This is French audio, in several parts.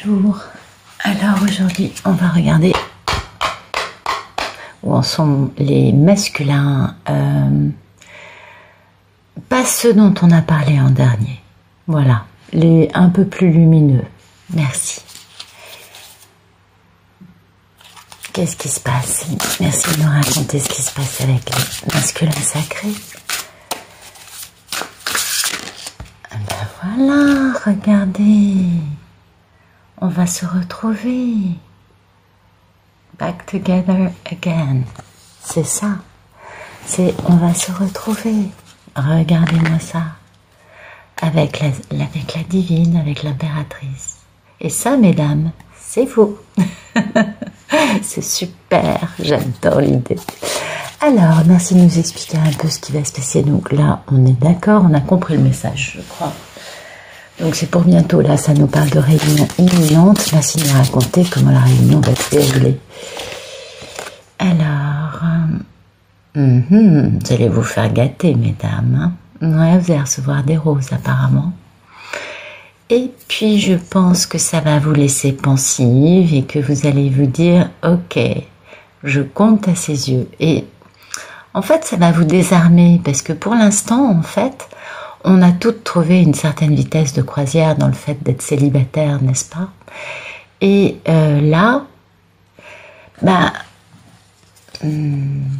Bonjour. Alors aujourd'hui, on va regarder où en sont les masculins, pas ceux dont on a parlé en dernier. Voilà, les un peu plus lumineux. Merci. Qu'est-ce qui se passe? Merci de nous raconter ce qui se passe avec les masculins sacrés. Ben voilà, regardez. On va se retrouver. Back together again. C'est ça. C'est on va se retrouver. Regardez-moi ça. Avec la divine, avec l'impératrice. Et ça, mesdames, c'est vous. C'est super. J'adore l'idée. Alors, merci de nous expliquer un peu ce qui va se passer. Donc là, on est d'accord, on a compris le message, je crois. Donc c'est pour bientôt, là, ça nous parle de réunion imminente. Merci de nous raconter comment la réunion va se dérouler. Alors, vous allez vous faire gâter, mesdames. Hein. Ouais, vous allez recevoir des roses, apparemment. Et puis, je pense que ça va vous laisser pensive et que vous allez vous dire, ok, je compte à ses yeux. Et en fait, ça va vous désarmer parce que pour l'instant, en fait, on a toutes trouvé une certaine vitesse de croisière dans le fait d'être célibataire, n'est-ce pas? Et là,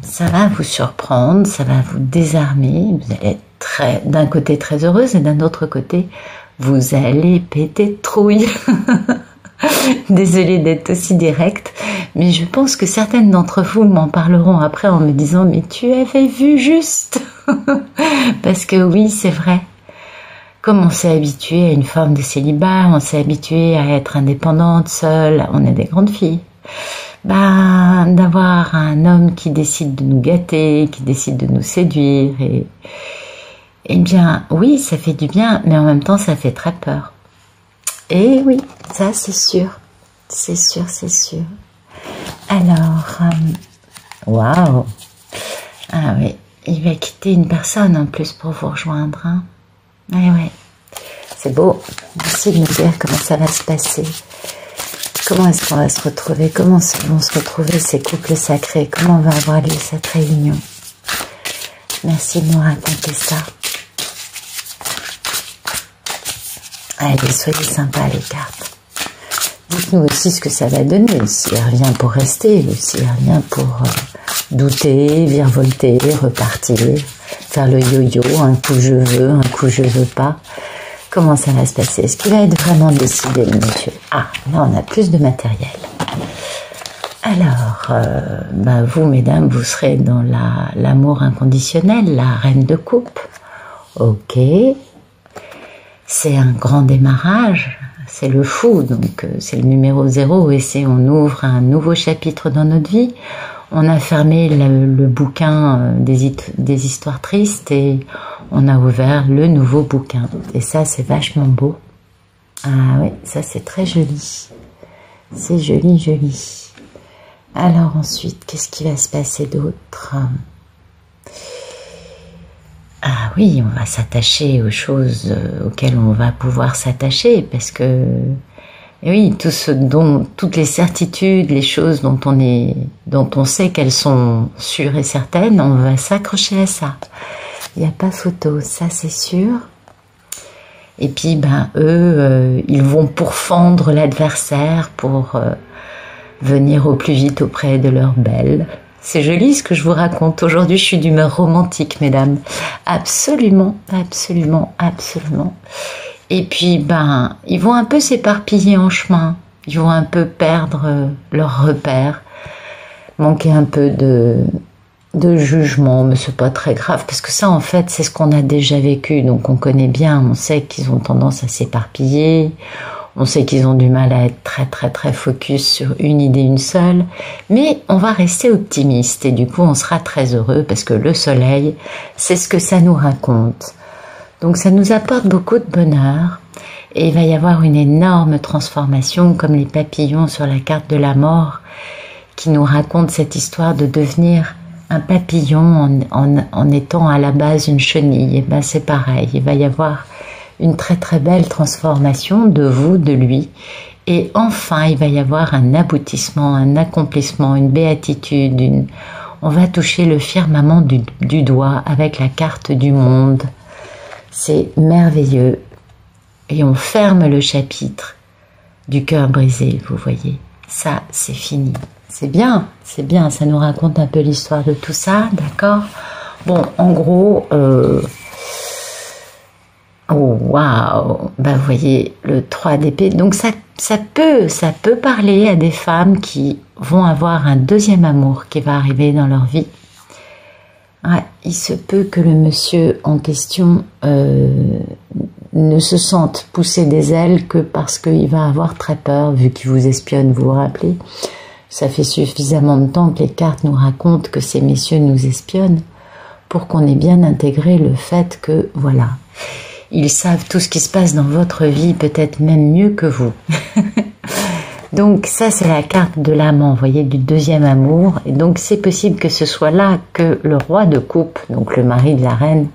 ça va vous surprendre, ça va vous désarmer. Vous allez être d'un côté très heureuse et d'un autre côté, vous allez péter de trouille. Désolée d'être aussi directe, mais je pense que certaines d'entre vous m'en parleront après en me disant « Mais tu avais vu juste !» Parce que oui, c'est vrai. Comme on s'est habitué à une forme de célibat, on s'est habitué à être indépendante, seule, on est des grandes filles. D'avoir un homme qui décide de nous gâter, qui décide de nous séduire, et bien, oui, ça fait du bien, mais en même temps, ça fait très peur. Et oui, ça c'est sûr, c'est sûr, c'est sûr. Alors, waouh, ah oui, il va quitter une personne en plus pour vous rejoindre. Hein. Ouais, c'est beau. Merci de nous dire comment ça va se passer. Comment est-ce qu'on va se retrouver? Comment vont se retrouver ces couples sacrés? Comment va avoir lieu cette réunion? Merci de nous raconter ça. Allez, soyez sympas les cartes. Dites-nous aussi ce que ça va donner, s'il revient pour rester, s'il revient pour douter, virevolter, repartir, faire le yo-yo, un coup je veux, un coup je veux pas. Comment ça va se passer? Est-ce qu'il va être vraiment décidé, le monsieur? Ah, là on a plus de matériel. Alors, vous mesdames, vous serez dans l'amour inconditionnel, la reine de coupe. Ok. C'est un grand démarrage, c'est le fou, donc c'est le numéro 0 et on ouvre un nouveau chapitre dans notre vie. On a fermé le bouquin des histoires tristes et on a ouvert le nouveau bouquin. Et ça, c'est vachement beau. Ah oui, ça c'est très joli. C'est joli, joli. Alors ensuite, qu'est-ce qui va se passer d'autre ? Ah oui, on va s'attacher aux choses auxquelles on va pouvoir s'attacher parce que oui, toutes les certitudes, les choses dont on sait qu'elles sont sûres et certaines, on va s'accrocher à ça. Il n'y a pas photo, ça c'est sûr. Et puis eux, ils vont pourfendre l'adversaire pour venir au plus vite auprès de leur belle. C'est joli ce que je vous raconte. Aujourd'hui, je suis d'humeur romantique, mesdames. Absolument, absolument, absolument. Et puis, ils vont un peu s'éparpiller en chemin. Ils vont un peu perdre leurs repères. Manquer un peu de jugement, mais c'est pas très grave. Parce que ça, en fait, c'est ce qu'on a déjà vécu. Donc, on connaît bien. On sait qu'ils ont tendance à s'éparpiller. On sait qu'ils ont du mal à être très très très focus sur une idée, une seule, mais on va rester optimiste et du coup on sera très heureux parce que le soleil, c'est ce que ça nous raconte. Donc ça nous apporte beaucoup de bonheur et il va y avoir une énorme transformation comme les papillons sur la carte de la mort qui nous raconte cette histoire de devenir un papillon en étant à la base une chenille. Et c'est pareil, il va y avoir une très très belle transformation de vous, de lui. Et enfin, il va y avoir un aboutissement, un accomplissement, une béatitude. On va toucher le firmament du doigt avec la carte du monde. C'est merveilleux. Et on ferme le chapitre du cœur brisé, vous voyez. Ça, c'est fini. C'est bien, ça nous raconte un peu l'histoire de tout ça, d'accord? Bon, en gros, oh, waouh, bah, vous voyez, le 3 d'épée. Donc ça peut parler à des femmes qui vont avoir un deuxième amour qui va arriver dans leur vie. Ouais, il se peut que le monsieur en question ne se sente pousser des ailes que parce qu'il va avoir très peur, vu qu'il vous espionne, vous vous rappelez. Ça fait suffisamment de temps que les cartes nous racontent que ces messieurs nous espionnent pour qu'on ait bien intégré le fait que, voilà, ils savent tout ce qui se passe dans votre vie, peut-être même mieux que vous. Donc ça, c'est la carte de l'amant, vous voyez, du deuxième amour. Et donc c'est possible que ce soit là que le roi de coupe, donc le mari de la reine,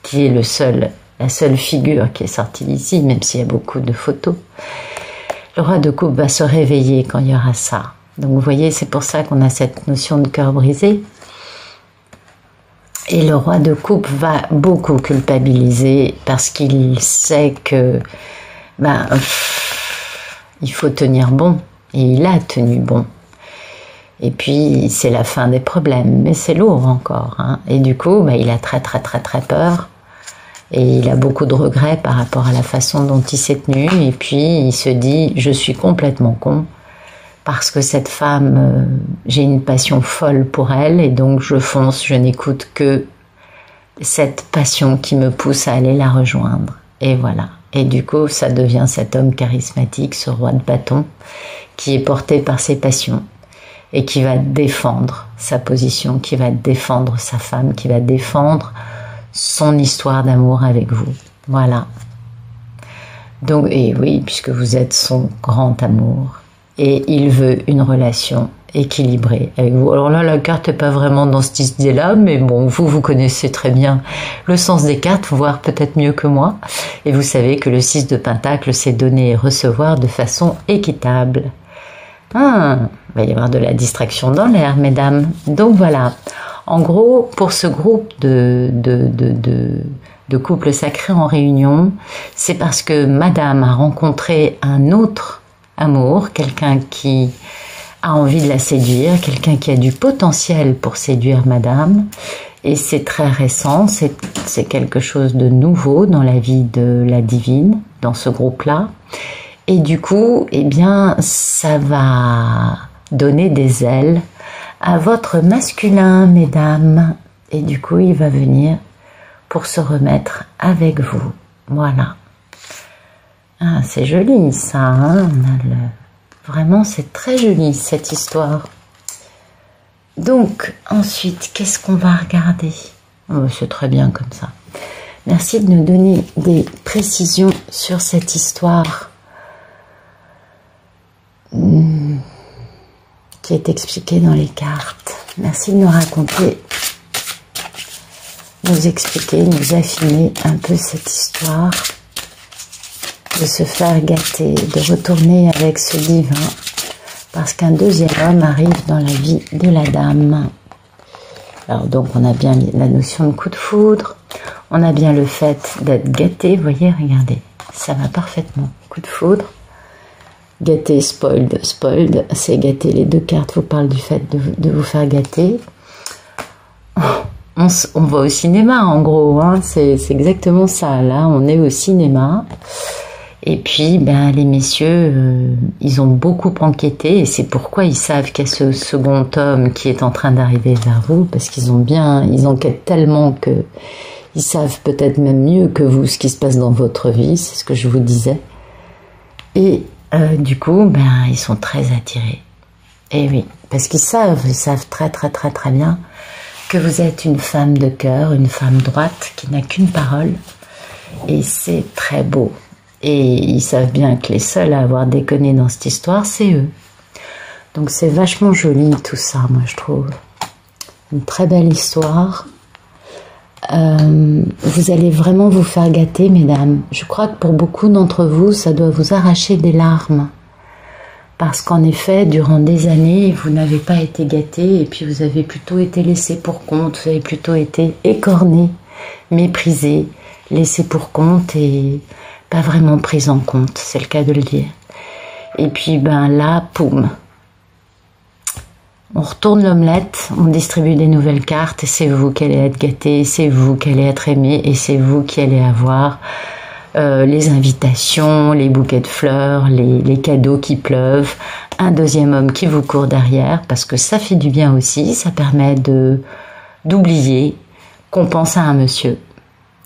qui est la seule figure qui est sortie d'ici, même s'il y a beaucoup de photos, le roi de coupe va se réveiller quand il y aura ça. Donc vous voyez, c'est pour ça qu'on a cette notion de cœur brisé. Et le roi de coupe va beaucoup culpabiliser parce qu'il sait que il faut tenir bon. Et il a tenu bon. Et puis, c'est la fin des problèmes. Mais c'est lourd encore. Hein. Et du coup, il a très très très très peur. Et il a beaucoup de regrets par rapport à la façon dont il s'est tenu. Et puis, il se dit, je suis complètement con. Parce que cette femme, j'ai une passion folle pour elle. Et donc, je fonce, je n'écoute que cette passion qui me pousse à aller la rejoindre. Et voilà. Et du coup, ça devient cet homme charismatique, ce roi de bâton, qui est porté par ses passions et qui va défendre sa position, qui va défendre sa femme, qui va défendre son histoire d'amour avec vous. Voilà. Donc, et oui, puisque vous êtes son grand amour. Et il veut une relation équilibrée avec vous. Alors là, la carte n'est pas vraiment dans cette idée-là, mais bon, vous connaissez très bien le sens des cartes, voire peut-être mieux que moi. Et vous savez que le 6 de Pentacle, c'est donner et recevoir de façon équitable. Il va y avoir de la distraction dans l'air, mesdames. Donc voilà. En gros, pour ce groupe de couples sacrés en réunion, c'est parce que madame a rencontré un autre amour, quelqu'un qui a envie de la séduire, quelqu'un qui a du potentiel pour séduire madame, et c'est très récent, c'est quelque chose de nouveau dans la vie de la divine, dans ce groupe-là, et du coup, eh bien, ça va donner des ailes à votre masculin, mesdames, et du coup, il va venir pour se remettre avec vous, voilà. Ah, c'est joli ça, hein. Vraiment c'est très joli cette histoire. Donc ensuite, qu'est-ce qu'on va regarder? C'est très bien comme ça. Merci de nous donner des précisions sur cette histoire qui est expliquée dans les cartes. Merci de nous raconter, nous expliquer, nous affiner un peu cette histoire. De se faire gâter, de retourner avec ce divin, parce qu'un deuxième homme arrive dans la vie de la dame. Alors donc on a bien la notion de coup de foudre, on a bien le fait d'être gâté, vous voyez, regardez, ça va parfaitement, coup de foudre, gâté, spoiled, c'est gâté, les deux cartes vous parlent du fait de vous faire gâter. On va au cinéma en gros, hein, c'est exactement ça, là on est au cinéma. Et puis, les messieurs, ils ont beaucoup enquêté, et c'est pourquoi ils savent qu'il y a ce second homme qui est en train d'arriver vers vous, parce qu'ils enquêtent tellement que ils savent peut-être même mieux que vous ce qui se passe dans votre vie, c'est ce que je vous disais. Et du coup, ils sont très attirés. Et oui, parce qu'ils savent très très très très bien que vous êtes une femme de cœur, une femme droite qui n'a qu'une parole, et c'est très beau. Et ils savent bien que les seuls à avoir déconné dans cette histoire, c'est eux. Donc c'est vachement joli tout ça, moi je trouve. Une très belle histoire, Vous allez vraiment vous faire gâter, mesdames. Je crois que pour beaucoup d'entre vous, ça doit vous arracher des larmes. Parce qu'en effet, durant des années, vous n'avez pas été gâtés et puis vous avez plutôt été laissés pour compte, vous avez plutôt été écornés, méprisés, laissés pour compte et pas vraiment pris en compte, c'est le cas de le dire. Et puis ben là, poum, on retourne l'omelette, on distribue des nouvelles cartes et c'est vous qui allez être gâtés, c'est vous qui allez être aimés et c'est vous qui allez avoir les invitations, les bouquets de fleurs, les cadeaux qui pleuvent, un deuxième homme qui vous court derrière, parce que ça fait du bien aussi, ça permet d'oublier qu'on pense à un monsieur.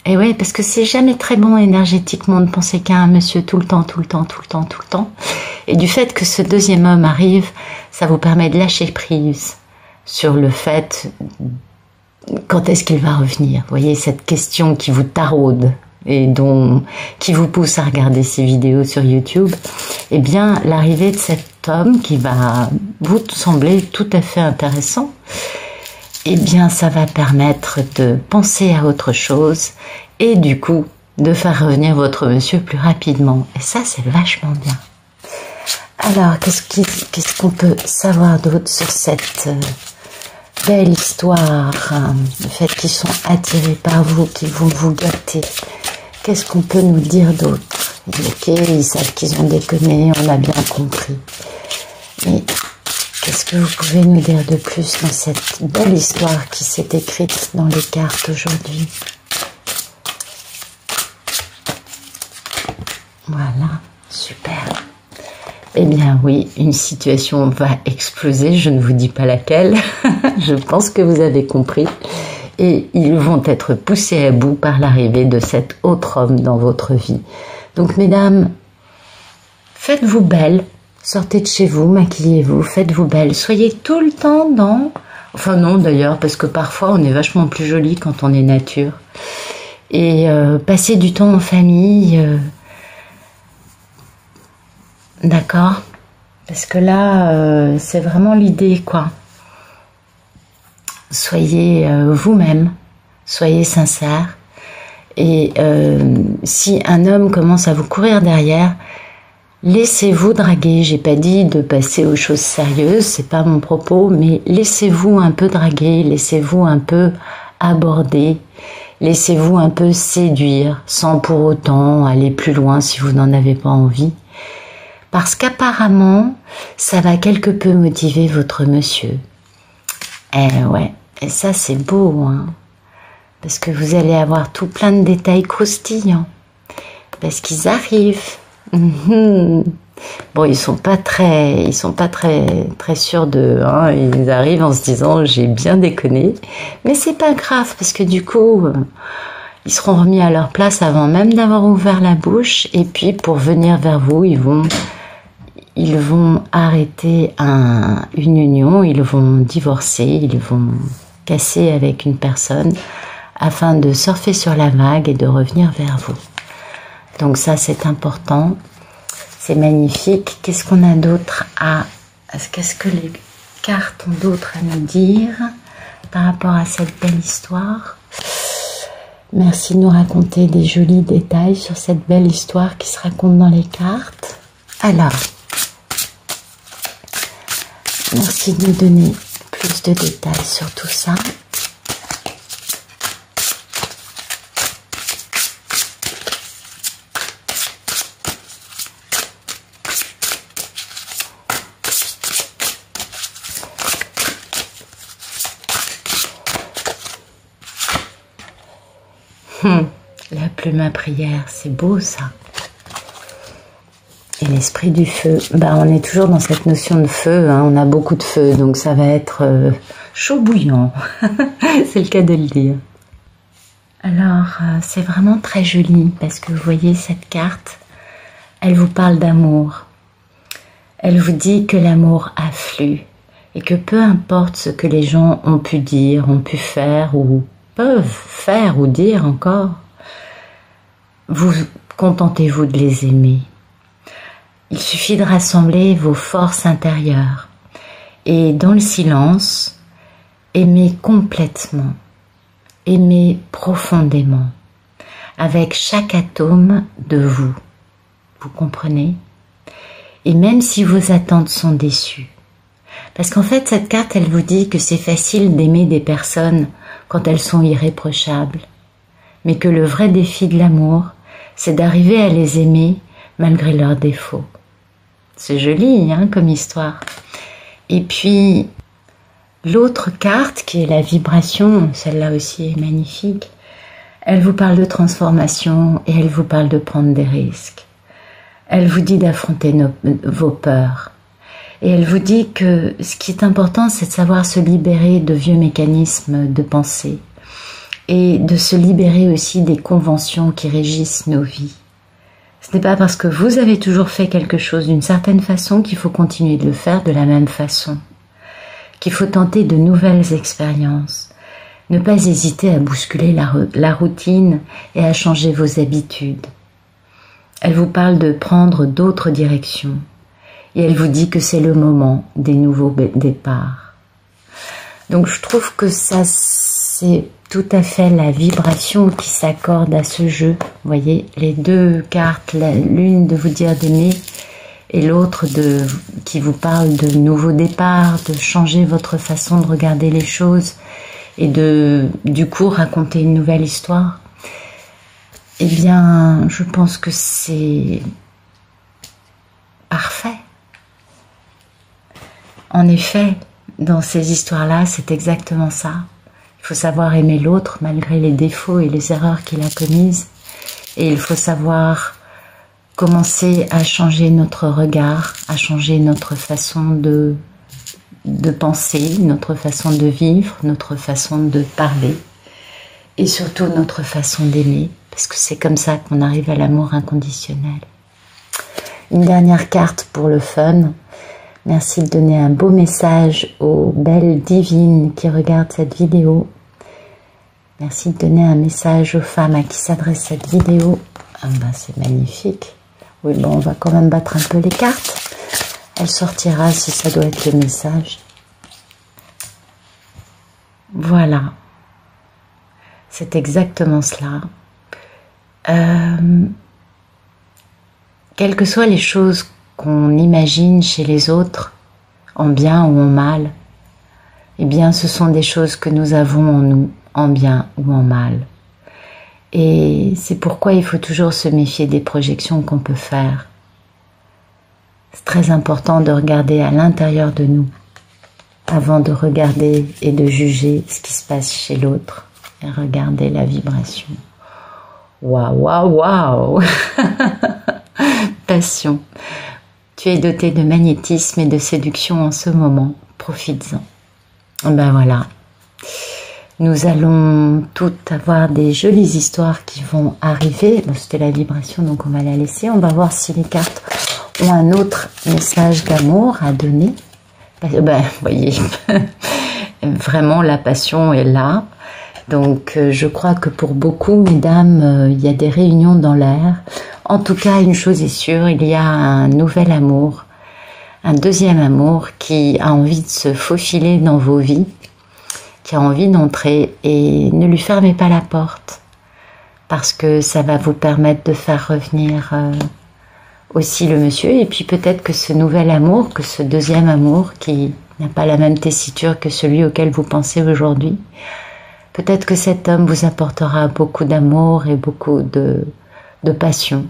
Et ouais, parce que c'est jamais très bon énergétiquement de penser qu'à un monsieur tout le temps, tout le temps, tout le temps, tout le temps. Et du fait que ce deuxième homme arrive, ça vous permet de lâcher prise sur le fait quand est-ce qu'il va revenir. Vous voyez, cette question qui vous taraude et qui vous pousse à regarder ces vidéos sur YouTube, eh bien, l'arrivée de cet homme qui va vous sembler tout à fait intéressant, eh bien, ça va permettre de penser à autre chose et du coup, de faire revenir votre monsieur plus rapidement. Et ça, c'est vachement bien. Alors, qu'est-ce qu'on peut savoir d'autre sur cette belle histoire, le fait qu'ils sont attirés par vous, qu'ils vont vous gâter? Qu'est-ce qu'on peut nous dire d'autre? Ok, ils savent qu'ils ont déconné, on a bien compris. Mais qu'est-ce que vous pouvez nous dire de plus dans cette belle histoire qui s'est écrite dans les cartes aujourd'hui? Voilà, super. Eh bien oui, une situation va exploser, je ne vous dis pas laquelle, je pense que vous avez compris. Et ils vont être poussés à bout par l'arrivée de cet autre homme dans votre vie. Donc mesdames, faites-vous belles, sortez de chez vous, maquillez-vous, faites-vous belles, soyez tout le temps dans... Enfin non d'ailleurs, parce que parfois on est vachement plus jolie quand on est nature. Et passez du temps en famille... D'accord? Parce que là, c'est vraiment l'idée, quoi. Soyez vous-même, soyez sincère. Et si un homme commence à vous courir derrière, laissez-vous draguer. J'ai pas dit de passer aux choses sérieuses, c'est pas mon propos, mais laissez-vous un peu draguer, laissez-vous un peu aborder, laissez-vous un peu séduire, sans pour autant aller plus loin si vous n'en avez pas envie. Parce qu'apparemment, ça va quelque peu motiver votre monsieur. Eh ouais, et ça c'est beau, hein. Parce que vous allez avoir tout plein de détails croustillants. Parce qu'ils arrivent. Bon, ils sont pas très sûrs de, hein, ils arrivent en se disant j'ai bien déconné. Mais c'est pas grave parce que du coup, ils seront remis à leur place avant même d'avoir ouvert la bouche. Et puis pour venir vers vous, ils vont arrêter une union, ils vont divorcer, ils vont casser avec une personne afin de surfer sur la vague et de revenir vers vous. Donc ça, c'est important, c'est magnifique. Qu'est-ce qu'on a d'autre qu'est-ce que les cartes ont d'autre à nous dire par rapport à cette belle histoire? Merci de nous raconter des jolis détails sur cette belle histoire qui se raconte dans les cartes. Alors, merci de nous donner plus de détails sur tout ça. La plume à prière, c'est beau ça. Et l'esprit du feu, on est toujours dans cette notion de feu, hein, on a beaucoup de feu, donc ça va être chaud bouillant, c'est le cas de le dire. Alors, c'est vraiment très joli, parce que vous voyez cette carte, elle vous parle d'amour. Elle vous dit que l'amour afflue, et que peu importe ce que les gens ont pu dire, ont pu faire, ou peuvent faire ou dire encore, vous contentez-vous de les aimer. Il suffit de rassembler vos forces intérieures et dans le silence, aimer complètement aimez profondément, avec chaque atome de vous. Vous comprenez? Et même si vos attentes sont déçues. Parce qu'en fait, cette carte, elle vous dit que c'est facile d'aimer des personnes quand elles sont irréprochables. Mais que le vrai défi de l'amour, c'est d'arriver à les aimer malgré leurs défauts. C'est joli, hein, comme histoire. Et puis, l'autre carte, qui est la vibration, celle-là aussi est magnifique, elle vous parle de transformation et elle vous parle de prendre des risques. Elle vous dit d'affronter vos peurs. Et elle vous dit que ce qui est important, c'est de savoir se libérer de vieux mécanismes de pensée et de se libérer aussi des conventions qui régissent nos vies. Ce n'est pas parce que vous avez toujours fait quelque chose d'une certaine façon qu'il faut continuer de le faire de la même façon, qu'il faut tenter de nouvelles expériences, ne pas hésiter à bousculer la routine et à changer vos habitudes. Elle vous parle de prendre d'autres directions et elle vous dit que c'est le moment des nouveaux départs. Donc je trouve que ça, c'est tout à fait la vibration qui s'accorde à ce jeu. Vous voyez, les deux cartes, l'une de vous dire d'aimer et l'autre qui vous parle de nouveaux départs, de changer votre façon de regarder les choses et du coup raconter une nouvelle histoire. Eh bien, je pense que c'est parfait. En effet, dans ces histoires-là, c'est exactement ça. Il faut savoir aimer l'autre malgré les défauts et les erreurs qu'il a commises. Et il faut savoir commencer à changer notre regard, à changer notre façon de penser, notre façon de vivre, notre façon de parler. Et surtout notre façon d'aimer. Parce que c'est comme ça qu'on arrive à l'amour inconditionnel. Une dernière carte pour le fun. Merci de donner un beau message aux belles divines qui regardent cette vidéo. Merci de donner un message aux femmes à qui s'adresse cette vidéo. Ah ben c'est magnifique. Oui, bon, on va quand même battre un peu les cartes. Elle sortira si ça doit être le message. Voilà. C'est exactement cela. Quelles que soient les choses qu'on imagine chez les autres, en bien ou en mal, eh bien ce sont des choses que nous avons en nous, en bien ou en mal. Et c'est pourquoi il faut toujours se méfier des projections qu'on peut faire. C'est très important de regarder à l'intérieur de nous, avant de regarder et de juger ce qui se passe chez l'autre, et regarder la vibration. Waouh, waouh, waouh. Passion. Tu es doté de magnétisme et de séduction en ce moment. Profites-en. Ben voilà. Nous allons toutes avoir des jolies histoires qui vont arriver. Bon, c'était la vibration, donc on va la laisser. On va voir si les cartes ont un autre message d'amour à donner. Ben, vous voyez, vraiment la passion est là. Donc je crois que pour beaucoup, mesdames, il y a des réunions dans l'air. En tout cas, une chose est sûre, il y a un nouvel amour, un deuxième amour qui a envie de se faufiler dans vos vies, qui a envie d'entrer, et ne lui fermez pas la porte parce que ça va vous permettre de faire revenir aussi le monsieur, et puis peut-être que ce nouvel amour, que ce deuxième amour qui n'a pas la même tessiture que celui auquel vous pensez aujourd'hui, peut-être que cet homme vous apportera beaucoup d'amour et beaucoup de passion.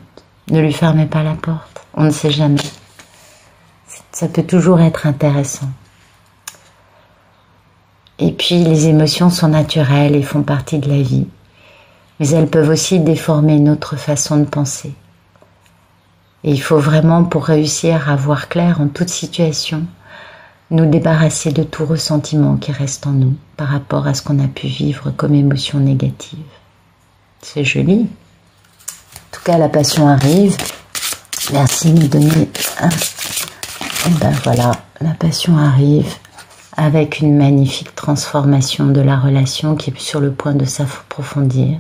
Ne lui fermez pas la porte, on ne sait jamais. Ça peut toujours être intéressant. Et puis les émotions sont naturelles et font partie de la vie, mais elles peuvent aussi déformer notre façon de penser. Et il faut vraiment, pour réussir à voir clair en toute situation, nous débarrasser de tout ressentiment qui reste en nous par rapport à ce qu'on a pu vivre comme émotion négative. C'est joli. En tout cas, la passion arrive. Merci de me donner un... Et ben voilà, la passion arrive avec une magnifique transformation de la relation qui est sur le point de s'approfondir.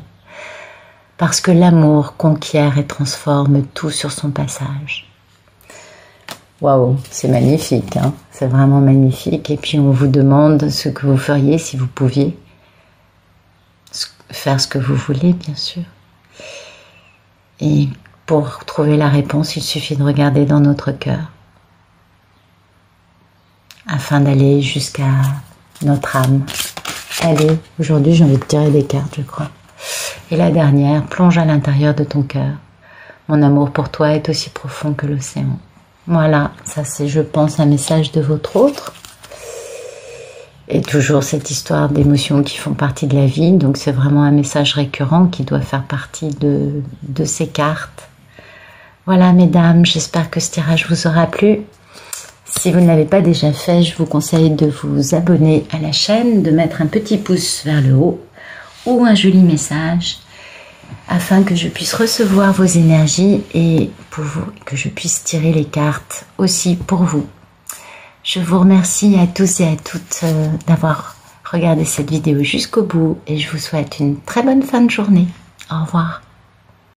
Parce que l'amour conquiert et transforme tout sur son passage. Waouh, c'est magnifique, hein, c'est vraiment magnifique. Et puis on vous demande ce que vous feriez si vous pouviez. faire ce que vous voulez, bien sûr. Et pour trouver la réponse, il suffit de regarder dans notre cœur, afin d'aller jusqu'à notre âme. Allez, aujourd'hui j'ai envie de tirer des cartes, je crois. Et la dernière, plonge à l'intérieur de ton cœur. Mon amour pour toi est aussi profond que l'océan. Voilà, ça c'est, je pense, un message de votre autre. Et toujours cette histoire d'émotions qui font partie de la vie. Donc c'est vraiment un message récurrent qui doit faire partie de ces cartes. Voilà mesdames, j'espère que ce tirage vous aura plu. Si vous ne l'avez pas déjà fait, je vous conseille de vous abonner à la chaîne, de mettre un petit pouce vers le haut ou un joli message afin que je puisse recevoir vos énergies et pour vous, que je puisse tirer les cartes aussi pour vous. Je vous remercie à tous et à toutes d'avoir regardé cette vidéo jusqu'au bout et je vous souhaite une très bonne fin de journée. Au revoir.